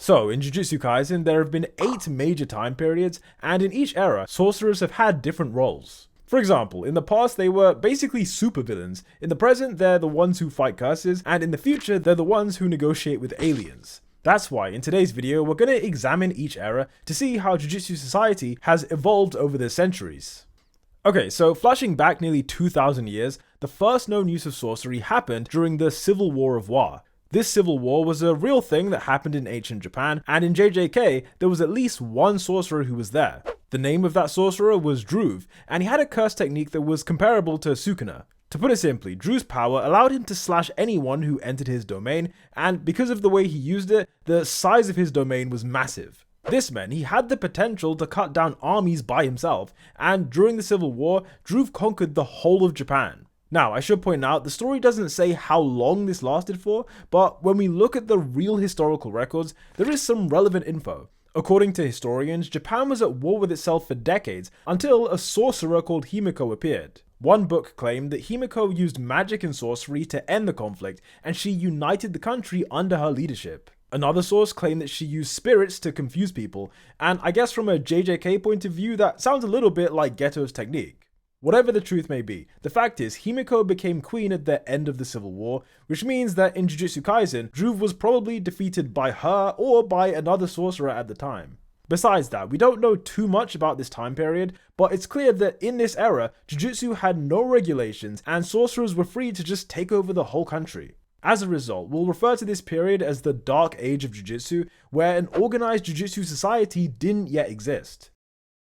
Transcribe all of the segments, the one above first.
So, in Jujutsu Kaisen, there have been 8 major time periods, and in each era, sorcerers have had different roles. For example, in the past they were basically supervillains, in the present they're the ones who fight curses, and in the future they're the ones who negotiate with aliens. That's why in today's video we're going to examine each era to see how Jujutsu Society has evolved over the centuries. Okay, so flashing back nearly 2,000 years, the first known use of sorcery happened during the Civil War of Wa. This civil war was a real thing that happened in ancient Japan, and in JJK there was at least one sorcerer who was there. The name of that sorcerer was Dhruv, and he had a curse technique that was comparable to Sukuna. To put it simply, Drew's power allowed him to slash anyone who entered his domain, and because of the way he used it, the size of his domain was massive. This meant he had the potential to cut down armies by himself, and during the Civil War, Dhruv conquered the whole of Japan. Now, I should point out, the story doesn't say how long this lasted for, but when we look at the real historical records, there is some relevant info. According to historians, Japan was at war with itself for decades until a sorcerer called Himiko appeared. One book claimed that Himiko used magic and sorcery to end the conflict, and she united the country under her leadership. Another source claimed that she used spirits to confuse people, and I guess from a JJK point of view, that sounds a little bit like Geto's technique. Whatever the truth may be, the fact is Himiko became queen at the end of the Civil War, which means that in Jujutsu Kaisen, Dhruv was probably defeated by her or by another sorcerer at the time. Besides that, we don't know too much about this time period, but it's clear that in this era, Jujutsu had no regulations and sorcerers were free to just take over the whole country. As a result, we'll refer to this period as the Dark Age of Jujutsu, where an organized Jujutsu society didn't yet exist.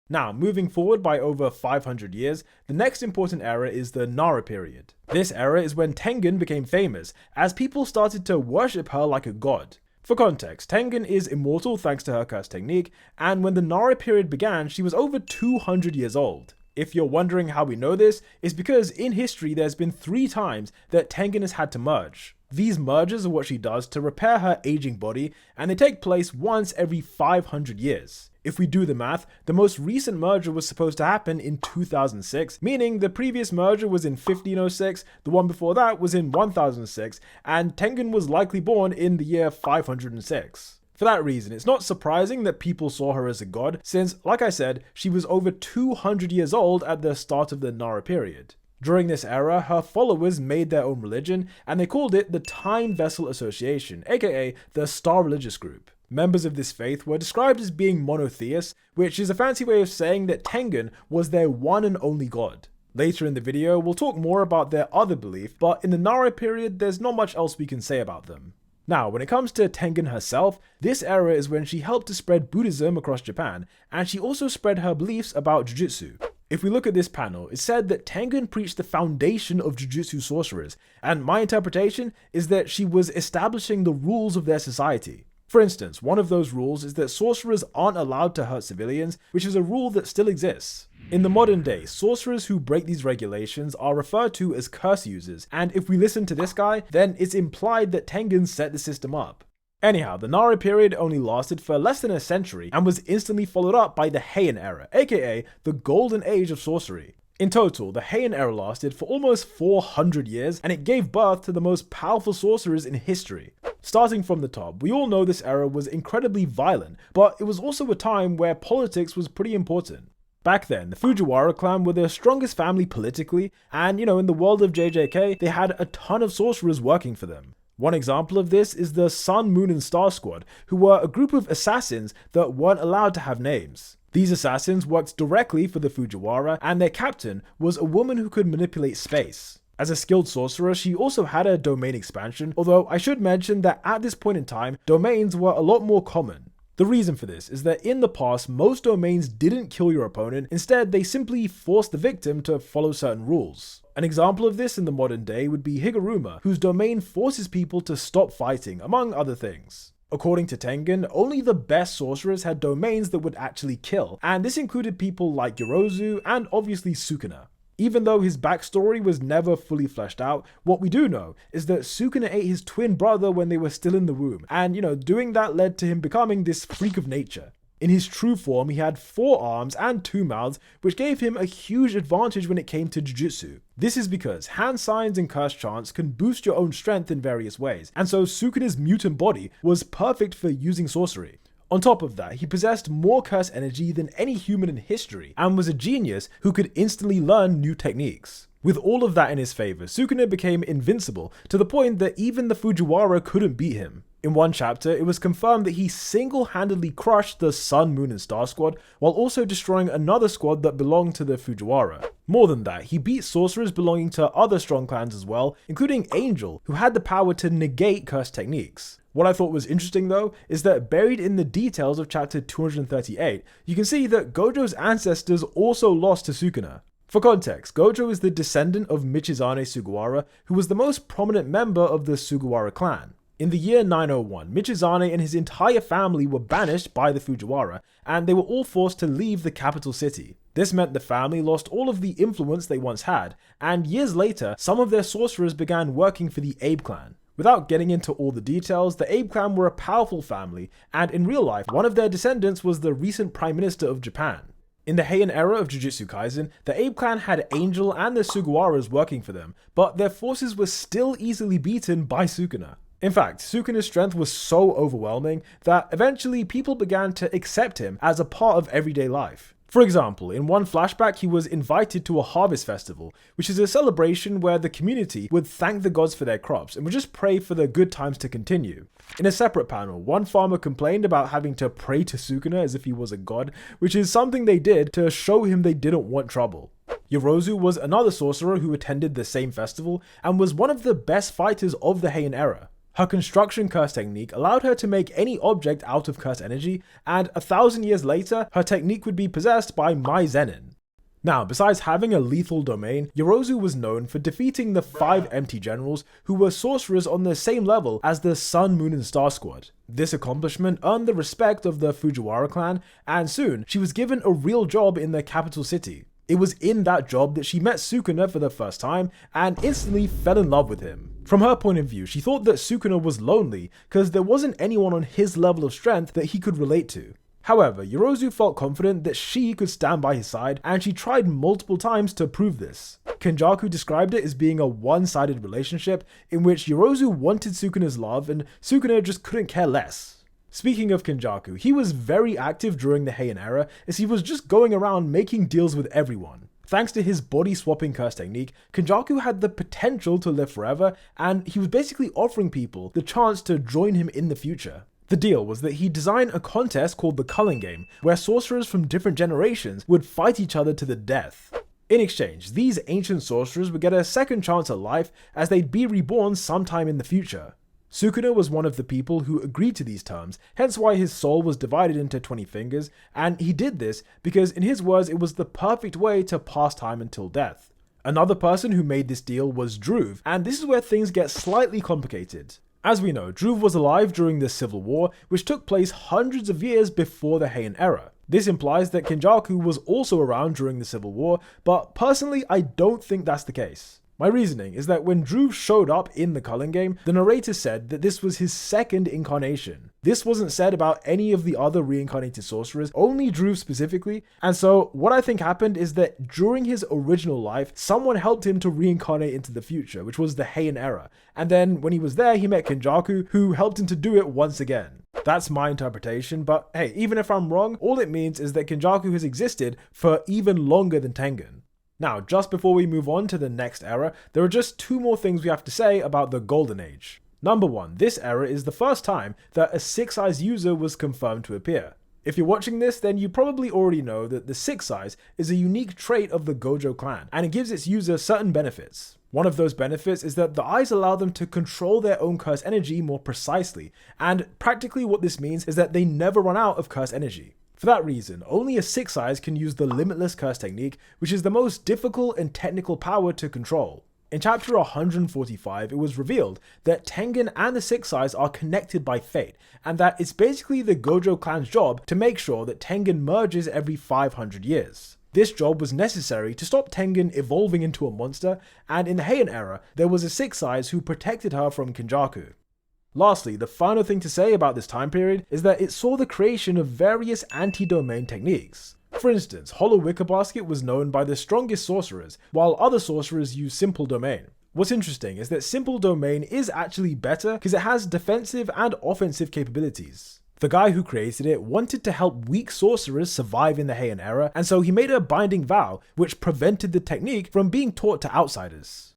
Now, moving forward by over 500 years, the next important era is the Nara Period. This era is when Tengen became famous, as people started to worship her like a god. For context, Tengen is immortal thanks to her curse technique, and when the Nara Period began, she was over 200 years old. If you're wondering how we know this, it's because in history there's been 3 times that Tengen has had to merge. These mergers are what she does to repair her aging body, and they take place once every 500 years. If we do the math, the most recent merger was supposed to happen in 2006, meaning the previous merger was in 1506, the one before that was in 1006, and Tengen was likely born in the year 506. For that reason, it's not surprising that people saw her as a god, since, like I said, she was over 200 years old at the start of the Nara Period. During this era, her followers made their own religion, and they called it the Time Vessel Association, aka the Star Religious Group. Members of this faith were described as being monotheists, which is a fancy way of saying that Tengen was their one and only god. Later in the video, we'll talk more about their other belief, but in the Nara period, there's not much else we can say about them. Now, when it comes to Tengen herself, this era is when she helped to spread Buddhism across Japan, and she also spread her beliefs about Jujutsu. If we look at this panel, it's said that Tengen preached the foundation of Jujutsu sorcerers, and my interpretation is that she was establishing the rules of their society. For instance, one of those rules is that sorcerers aren't allowed to hurt civilians, which is a rule that still exists. In the modern day, sorcerers who break these regulations are referred to as curse users, and if we listen to this guy, then it's implied that Tengen set the system up. Anyhow, the Nara period only lasted for less than a century and was instantly followed up by the Heian Era, aka the Golden Age of Sorcery. In total, the Heian Era lasted for almost 400 years, and it gave birth to the most powerful sorcerers in history. Starting from the top, we all know this era was incredibly violent, but it was also a time where politics was pretty important. Back then, the Fujiwara clan were the strongest family politically, and in the world of JJK, they had a ton of sorcerers working for them. One example of this is the Sun, Moon and Star Squad, who were a group of assassins that weren't allowed to have names. These assassins worked directly for the Fujiwara, and their captain was a woman who could manipulate space. As a skilled sorcerer, she also had a domain expansion, although I should mention that at this point in time, domains were a lot more common. The reason for this is that in the past, most domains didn't kill your opponent, instead they simply forced the victim to follow certain rules. An example of this in the modern day would be Higuruma, whose domain forces people to stop fighting, among other things. According to Tengen, only the best sorcerers had domains that would actually kill, and this included people like Yorozu and obviously Sukuna. Even though his backstory was never fully fleshed out, what we do know is that Sukuna ate his twin brother when they were still in the womb, and doing that led to him becoming this freak of nature. In his true form, he had 4 arms and 2 mouths, which gave him a huge advantage when it came to Jujutsu. This is because hand signs and curse chants can boost your own strength in various ways, and so Sukuna's mutant body was perfect for using sorcery. On top of that, he possessed more curse energy than any human in history, and was a genius who could instantly learn new techniques. With all of that in his favor, Sukuna became invincible to the point that even the Fujiwara couldn't beat him. In one chapter, it was confirmed that he single-handedly crushed the Sun, Moon and Star squad, while also destroying another squad that belonged to the Fujiwara. More than that, he beat sorcerers belonging to other strong clans as well, including Angel, who had the power to negate curse techniques. What I thought was interesting though, is that buried in the details of chapter 238, you can see that Gojo's ancestors also lost to Sukuna. For context, Gojo is the descendant of Michizane Sugawara, who was the most prominent member of the Sugawara clan. In the year 901, Michizane and his entire family were banished by the Fujiwara, and they were all forced to leave the capital city. This meant the family lost all of the influence they once had, and years later, some of their sorcerers began working for the Abe clan. Without getting into all the details, the Abe clan were a powerful family, and in real life, one of their descendants was the recent Prime Minister of Japan. In the Heian Era of Jujutsu Kaisen, the Abe clan had Angel and the Sugawaras working for them, but their forces were still easily beaten by Sukuna. In fact, Sukuna's strength was so overwhelming that eventually people began to accept him as a part of everyday life. For example, in one flashback he was invited to a harvest festival, which is a celebration where the community would thank the gods for their crops and would just pray for the good times to continue. In a separate panel, one farmer complained about having to pray to Sukuna as if he was a god, which is something they did to show him they didn't want trouble. Yorozu was another sorcerer who attended the same festival and was one of the best fighters of the Heian Era. Her construction curse technique allowed her to make any object out of curse energy, and 1,000 years later, her technique would be possessed by Mai Zenin. Now, besides having a lethal domain, Yorozu was known for defeating the 5 empty generals who were sorcerers on the same level as the Sun, Moon and Star squad. This accomplishment earned the respect of the Fujiwara clan, and soon she was given a real job in the capital city. It was in that job that she met Sukuna for the first time and instantly fell in love with him. From her point of view, she thought that Sukuna was lonely because there wasn't anyone on his level of strength that he could relate to. However, Yorozu felt confident that she could stand by his side, and she tried multiple times to prove this. Kenjaku described it as being a one-sided relationship in which Yorozu wanted Sukuna's love and Sukuna just couldn't care less. Speaking of Kenjaku, he was very active during the Heian Era as he was just going around making deals with everyone. Thanks to his body-swapping curse technique, Kenjaku had the potential to live forever, and he was basically offering people the chance to join him in the future. The deal was that he designed a contest called the Culling Game, where sorcerers from different generations would fight each other to the death. In exchange, these ancient sorcerers would get a second chance at life as they'd be reborn sometime in the future. Sukuna was one of the people who agreed to these terms, hence why his soul was divided into 20 fingers, and he did this because in his words it was the perfect way to pass time until death. Another person who made this deal was Dhruv, and this is where things get slightly complicated. As we know, Dhruv was alive during the Civil War, which took place hundreds of years before the Heian Era. This implies that Kenjaku was also around during the Civil War, but personally I don't think that's the case. My reasoning is that when Dhruv showed up in the Culling Game, the narrator said that this was his second incarnation. This wasn't said about any of the other reincarnated sorcerers, only Dhruv specifically, and so what I think happened is that during his original life, someone helped him to reincarnate into the future, which was the Heian Era, and then when he was there, he met Kenjaku, who helped him to do it once again. That's my interpretation, but hey, even if I'm wrong, all it means is that Kenjaku has existed for even longer than Tengen. Now, just before we move on to the next era, there are just 2 more things we have to say about the Golden Age. Number 1, this era is the first time that a 6 Eyes user was confirmed to appear. If you're watching this, then you probably already know that the 6 Eyes is a unique trait of the Gojo clan, and it gives its user certain benefits. One of those benefits is that the eyes allow them to control their own curse energy more precisely, and practically what this means is that they never run out of curse energy. For that reason, only a 6 Eyes can use the Limitless Curse technique, which is the most difficult and technical power to control. In chapter 145, it was revealed that Tengen and the 6 Eyes are connected by fate, and that it's basically the Gojo clan's job to make sure that Tengen merges every 500 years. This job was necessary to stop Tengen evolving into a monster, and in the Heian Era, there was a 6 Eyes who protected her from Kenjaku. Lastly, the final thing to say about this time period is that it saw the creation of various anti-domain techniques. For instance, Hollow Wicker Basket was known by the strongest sorcerers, while other sorcerers used Simple Domain. What's interesting is that Simple Domain is actually better because it has defensive and offensive capabilities. The guy who created it wanted to help weak sorcerers survive in the Heian Era, and so he made a binding vow which prevented the technique from being taught to outsiders.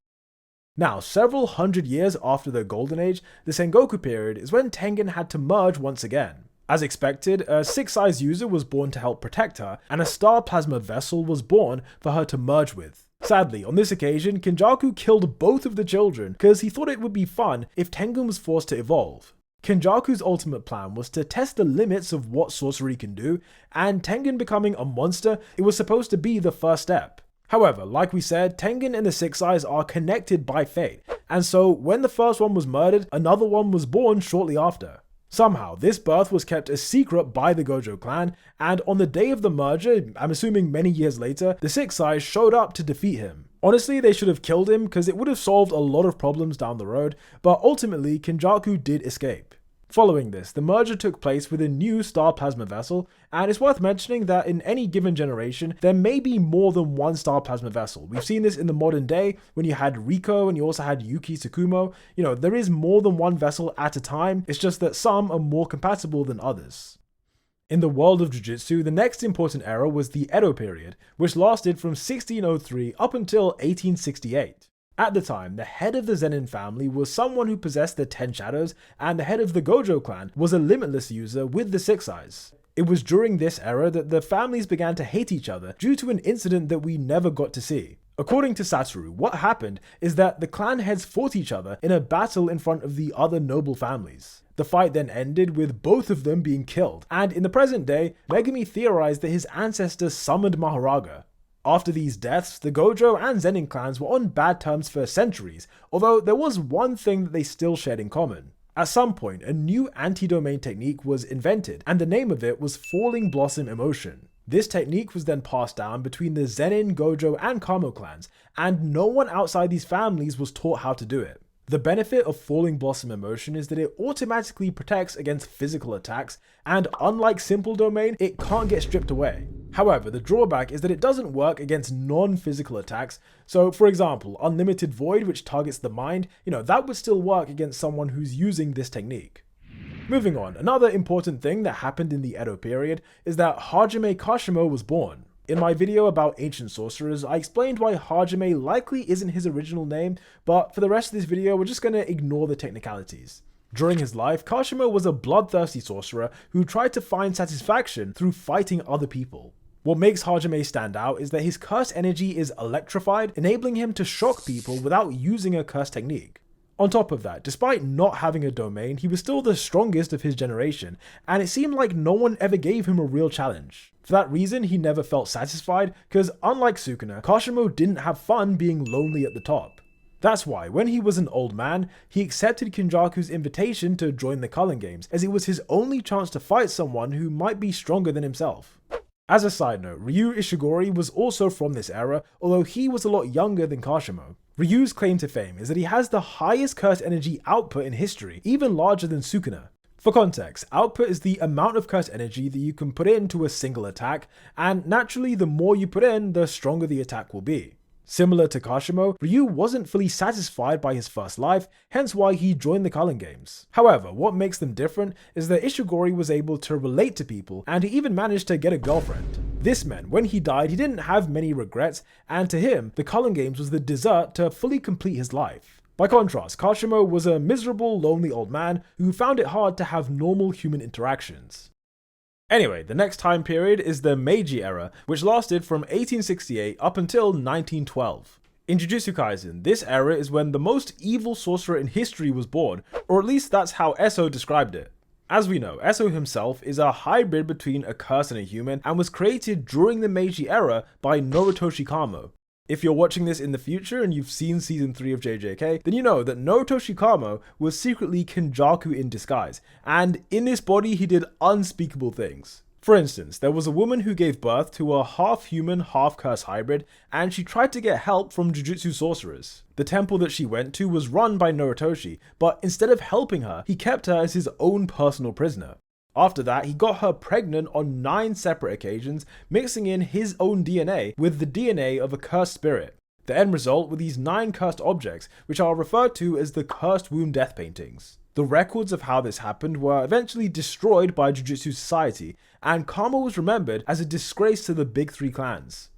Now, several hundred years after the Golden Age, the Sengoku Period is when Tengen had to merge once again. As expected, a 6-size user was born to help protect her, and a star plasma vessel was born for her to merge with. Sadly, on this occasion, Kenjaku killed both of the children because he thought it would be fun if Tengen was forced to evolve. Kenjaku's ultimate plan was to test the limits of what sorcery can do, and Tengen becoming a monster, it was supposed to be the first step. However, like we said, Tengen and the 6-Eyes are connected by fate, and so when the first one was murdered, another one was born shortly after. Somehow, this birth was kept a secret by the Gojo clan, and on the day of the merger, I'm assuming many years later, the 6-Eyes showed up to defeat him. Honestly, they should have killed him because it would have solved a lot of problems down the road, but ultimately, Kenjaku did escape. Following this, the merger took place with a new star plasma vessel, and it's worth mentioning that in any given generation, there may be more than one star plasma vessel. We've seen this in the modern day when you had Riko and you also had Yuki Tsukumo. There is more than one vessel at a time, it's just that some are more compatible than others. In the world of Jujutsu, the next important era was the Edo Period, which lasted from 1603 up until 1868. At the time, the head of the Zenin family was someone who possessed the 10 shadows, and the head of the Gojo clan was a limitless user with the 6-Eyes. It was during this era that the families began to hate each other due to an incident that we never got to see. According to Satoru, what happened is that the clan heads fought each other in a battle in front of the other noble families. The fight then ended with both of them being killed, and in the present day, Megumi theorized that his ancestors summoned Maharaga. After these deaths, the Gojo and Zenin clans were on bad terms for centuries, although there was one thing that they still shared in common. At some point, a new anti-domain technique was invented, and the name of it was Falling Blossom Emotion. This technique was then passed down between the Zenin, Gojo, and Kamo clans, and no one outside these families was taught how to do it. The benefit of Falling Blossom Emotion is that it automatically protects against physical attacks, and unlike Simple Domain, it can't get stripped away. However, the drawback is that it doesn't work against non-physical attacks, so for example, Unlimited Void, which targets the mind, that would still work against someone who's using this technique. Moving on, another important thing that happened in the Edo period is that Hajime Kashimo was born. In my video about ancient sorcerers, I explained why Hajime likely isn't his original name, but for the rest of this video, we're just going to ignore the technicalities. During his life, Kashimo was a bloodthirsty sorcerer who tried to find satisfaction through fighting other people. What makes Hajime stand out is that his curse energy is electrified, enabling him to shock people without using a curse technique. On top of that, despite not having a domain, he was still the strongest of his generation, and it seemed like no one ever gave him a real challenge. For that reason, he never felt satisfied, because unlike Sukuna, Kashimo didn't have fun being lonely at the top. That's why, when he was an old man, he accepted Kenjaku's invitation to join the Culling Games, as it was his only chance to fight someone who might be stronger than himself. As a side note, Ryu Ishigori was also from this era, although he was a lot younger than Kashimo. Ryu's claim to fame is that he has the highest curse energy output in history, even larger than Sukuna. For context, output is the amount of curse energy that you can put into a single attack, and naturally the more you put in, the stronger the attack will be. Similar to Kashimo, Ryu wasn't fully satisfied by his first life, hence why he joined the Culling Games. However, what makes them different is that Ishigori was able to relate to people, and he even managed to get a girlfriend. This meant when he died, he didn't have many regrets, and to him, the Culling Games was the dessert to fully complete his life. By contrast, Kashimo was a miserable, lonely old man who found it hard to have normal human interactions. Anyway, the next time period is the Meiji Era, which lasted from 1868 up until 1912. In Jujutsu Kaisen, this era is when the most evil sorcerer in history was born, or at least that's how Eso described it. As we know, Eso himself is a hybrid between a curse and a human, and was created during the Meiji Era by Nobutoshi Kamo. If you're watching this in the future and you've seen season 3 of JJK, then you know that Nobutoshi Kamo was secretly Kenjaku in disguise, and in this body he did unspeakable things. For instance, there was a woman who gave birth to a half-human, half-curse hybrid, and she tried to get help from Jujutsu sorcerers. The temple that she went to was run by Noritoshi, but instead of helping her, he kept her as his own personal prisoner. After that, he got her pregnant on 9 separate occasions, mixing in his own DNA with the DNA of a cursed spirit. The end result were these 9 cursed objects, which are referred to as the Cursed Womb Death Paintings. The records of how this happened were eventually destroyed by Jujutsu Society, and Kama was remembered as a disgrace to the big 3 clans.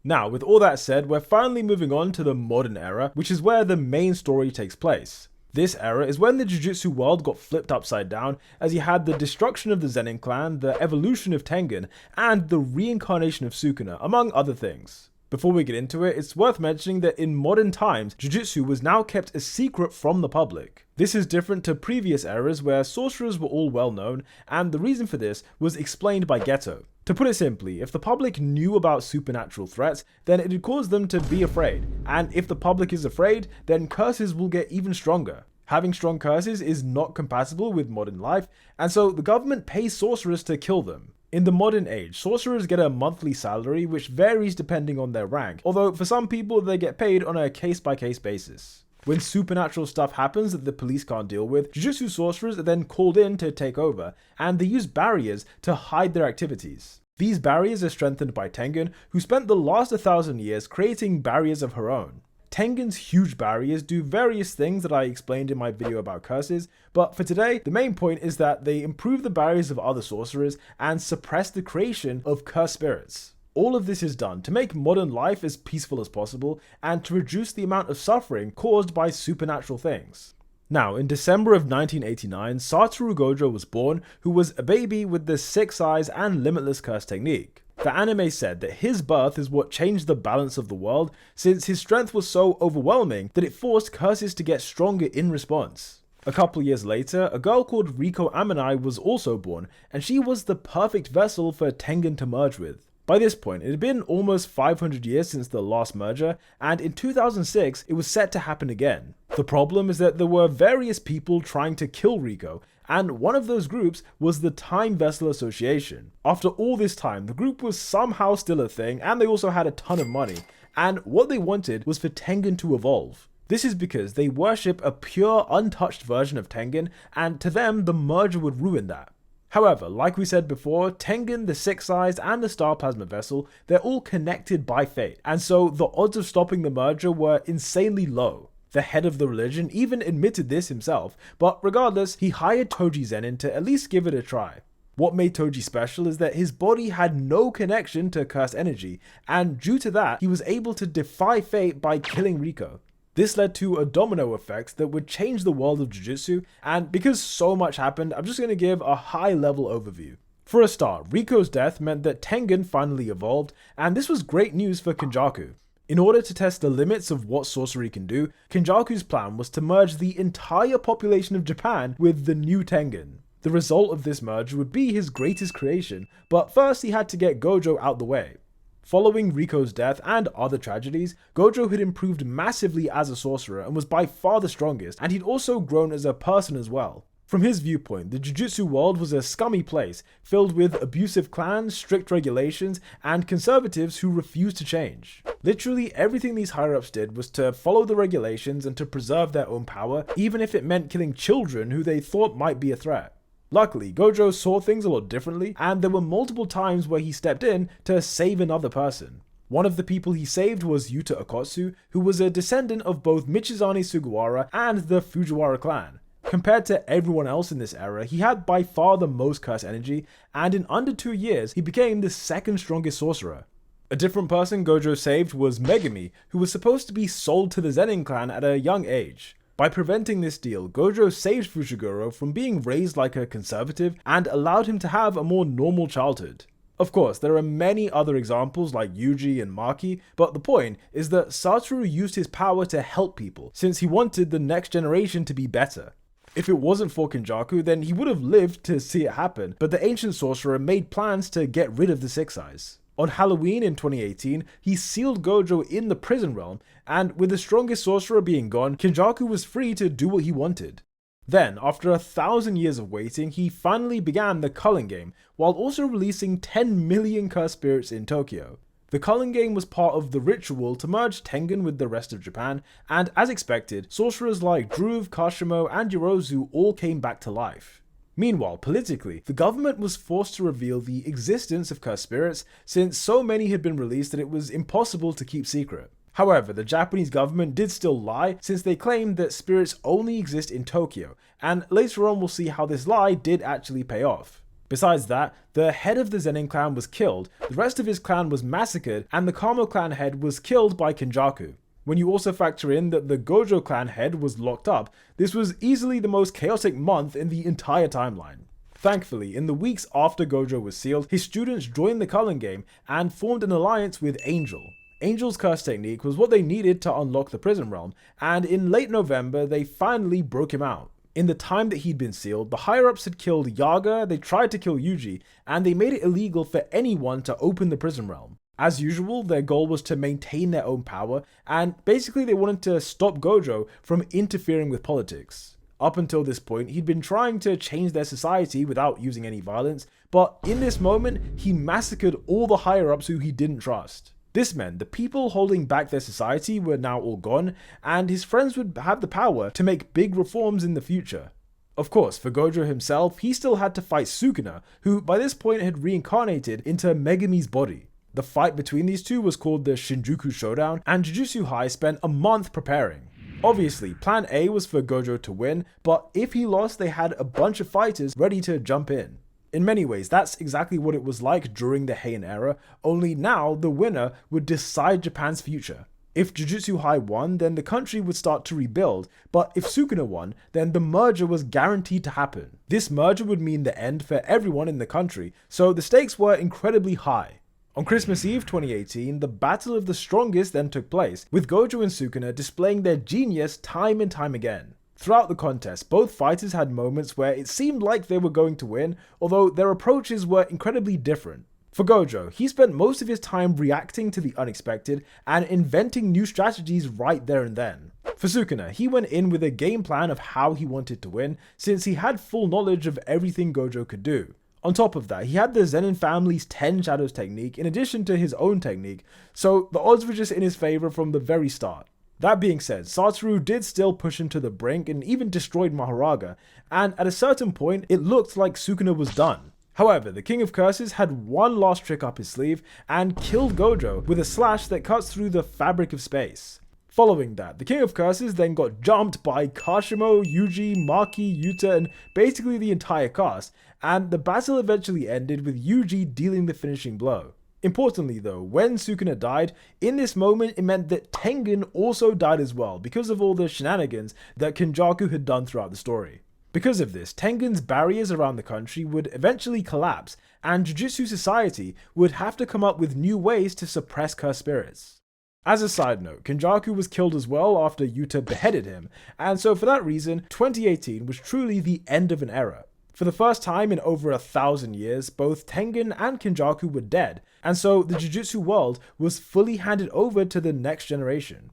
Now, with all that said, we're finally moving on to the modern era, which is where the main story takes place. This era is when the Jujutsu world got flipped upside down, as you had the destruction of the Zenin clan, the evolution of Tengen, and the reincarnation of Sukuna, among other things. Before we get into it, it's worth mentioning that in modern times, Jujutsu was now kept a secret from the public. This is different to previous eras where sorcerers were all well known, and the reason for this was explained by Geto. To put it simply, if the public knew about supernatural threats, then it would cause them to be afraid, and if the public is afraid, then curses will get even stronger. Having strong curses is not compatible with modern life, and so the government pays sorcerers to kill them. In the modern age, sorcerers get a monthly salary which varies depending on their rank, although for some people they get paid on a case-by-case basis. When supernatural stuff happens that the police can't deal with, Jujutsu sorcerers are then called in to take over, and they use barriers to hide their activities. These barriers are strengthened by Tengen, who spent the last 1,000 years creating barriers of her own. Tengen's huge barriers do various things that I explained in my video about curses, but for today, the main point is that they improve the barriers of other sorcerers and suppress the creation of cursed spirits. All of this is done to make modern life as peaceful as possible and to reduce the amount of suffering caused by supernatural things. Now, in December of 1989, Satoru Gojo was born, who was a baby with the 6 eyes and limitless curse technique. The anime said that his birth is what changed the balance of the world, since his strength was so overwhelming that it forced curses to get stronger in response. A couple years later, a girl called Riko Amanai was also born, and she was the perfect vessel for Tengen to merge with. By this point, it had been almost 500 years since the last merger, and in 2006, it was set to happen again. The problem is that there were various people trying to kill Riko, and one of those groups was the Time Vessel Association. After all this time, the group was somehow still a thing, and they also had a ton of money, and what they wanted was for Tengen to evolve. This is because they worship a pure, untouched version of Tengen, and to them, the merger would ruin that. However, like we said before, Tengen, the 6 Eyes, and the Star Plasma Vessel, they're all connected by fate, and so the odds of stopping the merger were insanely low. The head of the religion even admitted this himself, but regardless, he hired Toji Zenin to at least give it a try. What made Toji special is that his body had no connection to cursed energy, and due to that, he was able to defy fate by killing Riko. This led to a domino effect that would change the world of Jujutsu, and because so much happened, I'm just going to give a high-level overview. For a start, Riko's death meant that Tengen finally evolved, and this was great news for Kenjaku. In order to test the limits of what sorcery can do, Kenjaku's plan was to merge the entire population of Japan with the new Tengen. The result of this merge would be his greatest creation, but first he had to get Gojo out the way. Following Riko's death and other tragedies, Gojo had improved massively as a sorcerer and was by far the strongest, and he'd also grown as a person as well. From his viewpoint, the Jujutsu world was a scummy place, filled with abusive clans, strict regulations, and conservatives who refused to change. Literally everything these higher-ups did was to follow the regulations and to preserve their own power, even if it meant killing children who they thought might be a threat. Luckily, Gojo saw things a lot differently, and there were multiple times where he stepped in to save another person. One of the people he saved was Yuta Okotsu, who was a descendant of both Michizane Sugawara and the Fujiwara clan. Compared to everyone else in this era, he had by far the most curse energy, and in under 2 years, he became the second strongest sorcerer. A different person Gojo saved was Megami, who was supposed to be sold to the Zenin clan at a young age. By preventing this deal, Gojo saved Fushiguro from being raised like a conservative and allowed him to have a more normal childhood. Of course, there are many other examples like Yuji and Maki, but the point is that Satoru used his power to help people, since he wanted the next generation to be better. If it wasn't for Kenjaku, then he would have lived to see it happen, but the ancient sorcerer made plans to get rid of the 6 Eyes. On Halloween in 2018, he sealed Gojo in the prison realm, and with the strongest sorcerer being gone, Kenjaku was free to do what he wanted. Then, after 1,000 years of waiting, he finally began the culling game, while also releasing 10 million cursed spirits in Tokyo. The culling game was part of the ritual to merge Tengen with the rest of Japan, and as expected, sorcerers like Dhruv, Kashimo, and Yorozu all came back to life. Meanwhile, politically, the government was forced to reveal the existence of cursed spirits since so many had been released that it was impossible to keep secret. However, the Japanese government did still lie since they claimed that spirits only exist in Tokyo, and later on we'll see how this lie did actually pay off. Besides that, the head of the Zenin clan was killed, the rest of his clan was massacred, and the Kamo clan head was killed by Kenjaku. When you also factor in that the Gojo clan head was locked up, this was easily the most chaotic month in the entire timeline. Thankfully, in the weeks after Gojo was sealed, his students joined the culling game and formed an alliance with Angel. Angel's curse technique was what they needed to unlock the prison realm, and in late November they finally broke him out. In the time that he'd been sealed, the higher-ups had killed Yaga, they tried to kill Yuji, and they made it illegal for anyone to open the prison realm. As usual, their goal was to maintain their own power, and basically they wanted to stop Gojo from interfering with politics. Up until this point, he'd been trying to change their society without using any violence, but in this moment, he massacred all the higher-ups who he didn't trust. This meant the people holding back their society were now all gone, and his friends would have the power to make big reforms in the future. Of course, for Gojo himself, he still had to fight Sukuna, who by this point had reincarnated into Megami's body. The fight between these two was called the Shinjuku Showdown, and Jujutsu High spent a month preparing. Obviously, plan A was for Gojo to win, but if he lost, they had a bunch of fighters ready to jump in. In many ways, that's exactly what it was like during the Heian Era, only now the winner would decide Japan's future. If Jujutsu High won, then the country would start to rebuild, but if Sukuna won, then the merger was guaranteed to happen. This merger would mean the end for everyone in the country, so the stakes were incredibly high. On Christmas Eve 2018, the Battle of the Strongest then took place, with Gojo and Sukuna displaying their genius time and time again. Throughout the contest, both fighters had moments where it seemed like they were going to win, although their approaches were incredibly different. For Gojo, he spent most of his time reacting to the unexpected and inventing new strategies right there and then. For Sukuna, he went in with a game plan of how he wanted to win, since he had full knowledge of everything Gojo could do. On top of that, he had the Zenin family's 10 Shadows technique in addition to his own technique, so the odds were just in his favor from the very start. That being said, Satoru did still push him to the brink and even destroyed Mahoraga, and at a certain point, it looked like Sukuna was done. However, the King of Curses had one last trick up his sleeve and killed Gojo with a slash that cuts through the fabric of space. Following that, the King of Curses then got jumped by Kashimo, Yuji, Maki, Yuta, and basically the entire cast, and the battle eventually ended with Yuji dealing the finishing blow. Importantly though, when Sukuna died, in this moment it meant that Tengen also died as well because of all the shenanigans that Kenjaku had done throughout the story. Because of this, Tengen's barriers around the country would eventually collapse, and Jujutsu Society would have to come up with new ways to suppress cursed spirits. As a side note, Kenjaku was killed as well after Yuta beheaded him, and so for that reason, 2018 was truly the end of an era. For the first time in over 1,000 years, both Tengen and Kenjaku were dead, and so the Jujutsu world was fully handed over to the next generation.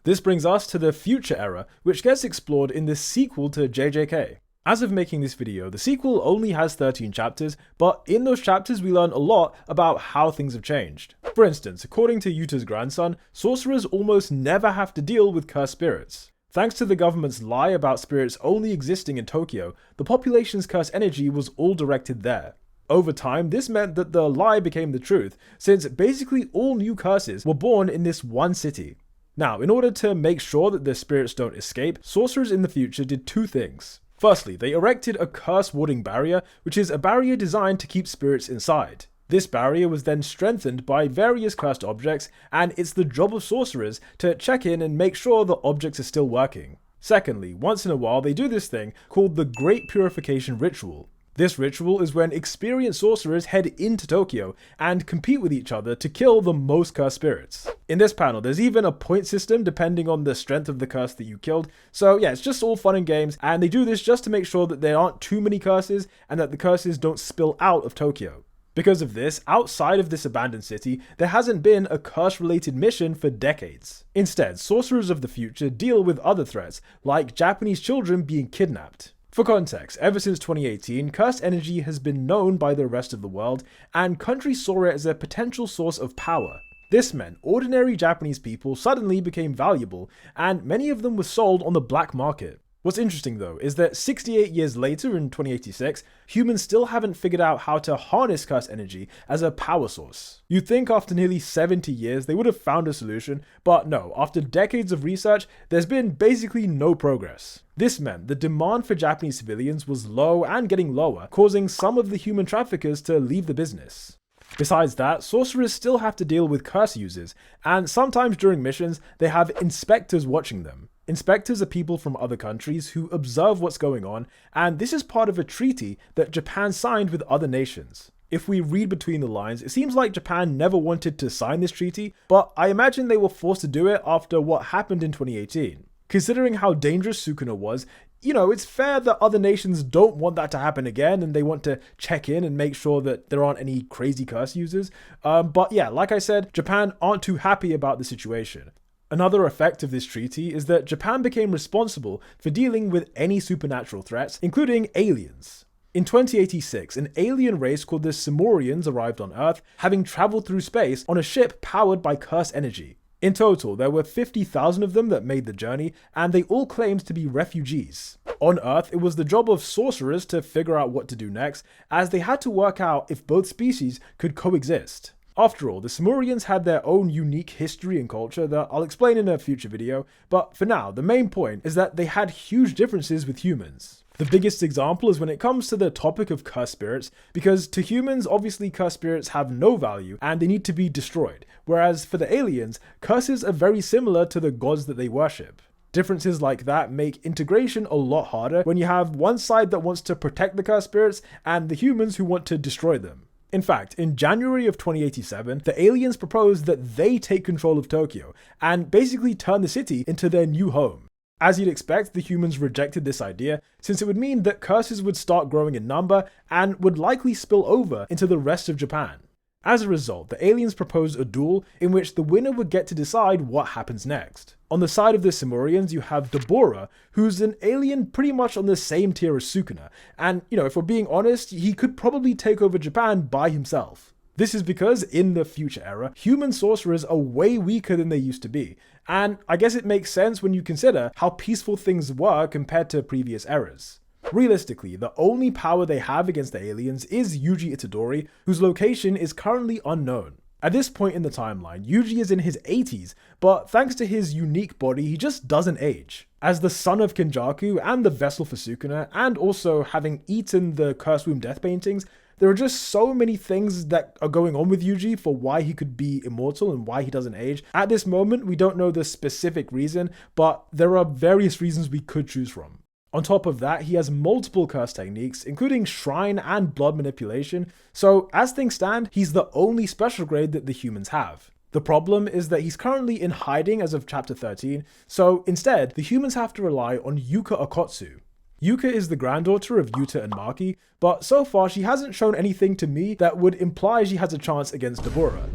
This brings us to the future era, which gets explored in the sequel to JJK. As of making this video, the sequel only has 13 chapters, but in those chapters we learn a lot about how things have changed. For instance, according to Yuta's grandson, sorcerers almost never have to deal with cursed spirits. Thanks to the government's lie about spirits only existing in Tokyo, the population's cursed energy was all directed there. Over time, this meant that the lie became the truth, since basically all new curses were born in this one city. Now, in order to make sure that the spirits don't escape, sorcerers in the future did two things. Firstly, they erected a curse warding barrier, which is a barrier designed to keep spirits inside. This barrier was then strengthened by various cursed objects, and it's the job of sorcerers to check in and make sure the objects are still working. Secondly, once in a while they do this thing called the Great Purification Ritual. This ritual is when experienced sorcerers head into Tokyo and compete with each other to kill the most cursed spirits. In this panel, there's even a point system depending on the strength of the curse that you killed. So yeah, it's just all fun and games, and they do this just to make sure that there aren't too many curses and that the curses don't spill out of Tokyo. Because of this, outside of this abandoned city, there hasn't been a curse-related mission for decades. Instead, sorcerers of the future deal with other threats, like Japanese children being kidnapped. For context, ever since 2018, cursed energy has been known by the rest of the world, and countries saw it as a potential source of power. This meant ordinary Japanese people suddenly became valuable, and many of them were sold on the black market. What's interesting though is that 68 years later in 2086, humans still haven't figured out how to harness cursed energy as a power source. You'd think after nearly 70 years they would have found a solution, but no, after decades of research, there's been basically no progress. This meant the demand for Japanese civilians was low and getting lower, causing some of the human traffickers to leave the business. Besides that, sorcerers still have to deal with curse users, and sometimes during missions, they have inspectors watching them. Inspectors are people from other countries who observe what's going on, and this is part of a treaty that Japan signed with other nations. If we read between the lines, it seems like Japan never wanted to sign this treaty, but I imagine they were forced to do it after what happened in 2018. Considering how dangerous Sukuna was, it's fair that other nations don't want that to happen again and they want to check in and make sure that there aren't any crazy curse users. But yeah, like I said, Japan aren't too happy about the situation. Another effect of this treaty is that Japan became responsible for dealing with any supernatural threats, including aliens. In 2086, an alien race called the Simorians arrived on Earth, having traveled through space on a ship powered by cursed energy. In total, there were 50,000 of them that made the journey, and they all claimed to be refugees. On Earth, it was the job of sorcerers to figure out what to do next, as they had to work out if both species could coexist. After all, the Simorians had their own unique history and culture that I'll explain in a future video, but for now, the main point is that they had huge differences with humans. The biggest example is when it comes to the topic of cursed spirits, because to humans, obviously cursed spirits have no value and they need to be destroyed, whereas for the aliens, curses are very similar to the gods that they worship. Differences like that make integration a lot harder when you have one side that wants to protect the cursed spirits and the humans who want to destroy them. In fact, in January of 2087, the aliens proposed that they take control of Tokyo and basically turn the city into their new home. As you'd expect, the humans rejected this idea, since it would mean that curses would start growing in number and would likely spill over into the rest of Japan. As a result, the aliens proposed a duel in which the winner would get to decide what happens next. On the side of the Simorians, you have Deborah, who's an alien pretty much on the same tier as Sukuna, and if we're being honest, he could probably take over Japan by himself. This is because, in the future era, human sorcerers are way weaker than they used to be, and I guess it makes sense when you consider how peaceful things were compared to previous eras. Realistically, the only power they have against the aliens is Yuji Itadori, whose location is currently unknown. At this point in the timeline, Yuji is in his 80s, but thanks to his unique body, he just doesn't age. As the son of Kenjaku and the vessel for Sukuna, and also having eaten the Cursed Womb death paintings, there are just so many things that are going on with Yuji for why he could be immortal and why he doesn't age. At this moment, we don't know the specific reason, but there are various reasons we could choose from. On top of that, he has multiple curse techniques, including shrine and blood manipulation, so as things stand, he's the only special grade that the humans have. The problem is that he's currently in hiding as of chapter 13, so instead, the humans have to rely on Yuka Okotsu. Yuka is the granddaughter of Yuta and Maki, but so far she hasn't shown anything to me that would imply she has a chance against Deborah.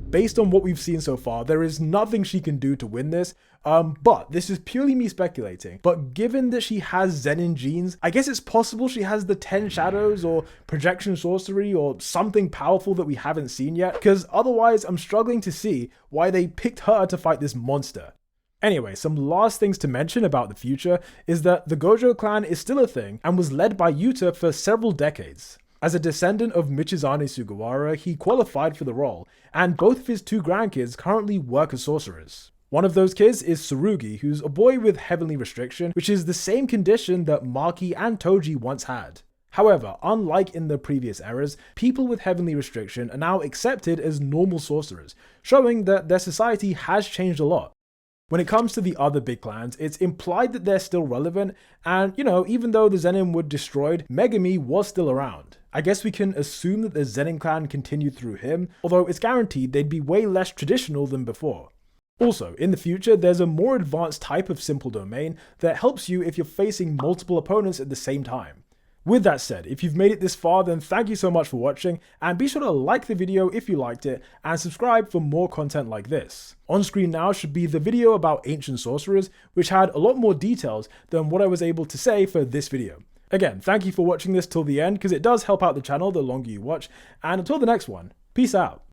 Based on what we've seen so far, there is nothing she can do to win this, but this is purely me speculating. But given that she has Zenin genes, I guess it's possible she has the 10 shadows or projection sorcery or something powerful that we haven't seen yet, because otherwise I'm struggling to see why they picked her to fight this monster. Anyway, some last things to mention about the future is that the Gojo clan is still a thing and was led by Yuta for several decades. As a descendant of Michizane Sugawara, he qualified for the role, and both of his two grandkids currently work as sorcerers. One of those kids is Tsurugi, who's a boy with heavenly restriction, which is the same condition that Maki and Toji once had. However, unlike in the previous eras, people with heavenly restriction are now accepted as normal sorcerers, showing that their society has changed a lot. When it comes to the other big clans, it's implied that they're still relevant, and even though the Zenin were destroyed, Megami was still around. I guess we can assume that the Zenin clan continued through him, although it's guaranteed they'd be way less traditional than before. Also, in the future, there's a more advanced type of simple domain that helps you if you're facing multiple opponents at the same time. With that said, if you've made it this far, then thank you so much for watching, and be sure to like the video if you liked it, and subscribe for more content like this. On screen now should be the video about ancient sorcerers, which had a lot more details than what I was able to say for this video. Again, thank you for watching this till the end, because it does help out the channel the longer you watch, and until the next one, peace out.